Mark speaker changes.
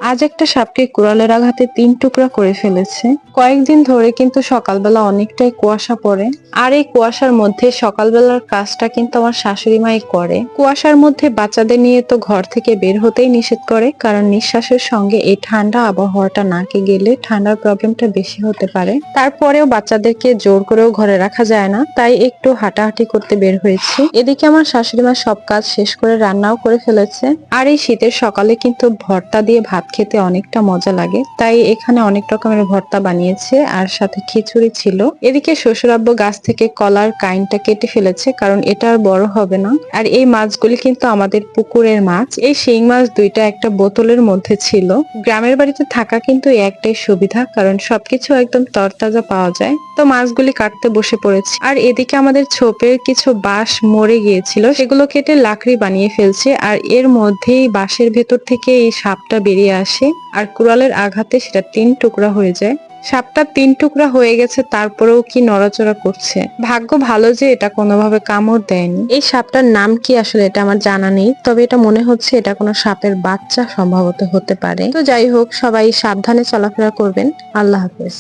Speaker 1: আজ একটা সাপকে কুড়ালের আঘাতে ৩ টুকরা করে ফেলেছে। কয়েকদিন ধরে কিন্তু সকালবেলা অনেকটাই কুয়াশা পড়ে। আর এই কুয়াশার মধ্যে সকালবেলার কাজটা কিন্তু আমার শাশুড়ি মাই করে। কুয়াশার মধ্যে বাচ্চাদের নিয়ে তো ঘর থেকে বের হতেই নিষেধ করে, কারণ নিঃশ্বাসের সঙ্গে এই ঠান্ডা আবহাওয়াটা নাকে গেলে ঠান্ডার প্রবলেমটা বেশি হতে পারে। তারপরেও বাচ্চাদেরকে জোর করেও ঘরে রাখা যায় না, তাই একটু হাঁটাহাঁটি করতে বের হয়েছি। এদিকে আমার শাশুড়ি মা সব কাজ শেষ করে রান্নাও করে ফেলেছে। আর এই শীতের সকালে কিন্তু ভর্তা দিয়ে ভাত খেতে অনেকটা মজা লাগে, তাই এখানে অনেক রকমের ভর্তা বানিয়েছে আর সাথে খিচুড়ি ছিল। এদিকে শ্বশুর আব্বু গাছ থেকে কলার কাইনটা কেটে ফেলেছে, কারণ এটা আর বড় হবে না। আর এই মাছগুলি কিন্তু আমাদের পুকুরের মাছ। এই শিং মাছ দুইটা একটা বোতলের মধ্যে ছিল। গ্রামের বাড়িতে থাকা কিন্তু এই একটাই সুবিধা, কারণ সবকিছু একদম তরতাজা পাওয়া যায়। তো মাছগুলি কাটতে বসে পড়েছি। আর এদিকে আমাদের ছোপের কিছু বাঁশ মরে গিয়েছিল, সেগুলো কেটে লাকড়ি বানিয়ে ফেলছে। আর এর মধ্যেই বাঁশের ভেতর থেকে এই সাপটা বেরিয়ে আসে, আর কুড়ালের আঘাতে সেটা ৩ টুকরা হয়ে যায়। সাপটা ৩ টুকরা হয়ে গেছে, তারপরেও কি নড়াচড়া করছে। ভাগ্য ভালো যে এটা কোনোভাবে কামড় দেয়নি। এই সাপটার নাম কি আসলে এটা আমার জানা নেই, তবে এটা মনে হচ্ছে এটা কোনো সাপের বাচ্চা সম্ভবত হতে পারে। তো যাই হোক, সবাই সাবধানে চলাফেরা করবেন। আল্লাহ হাফেজ।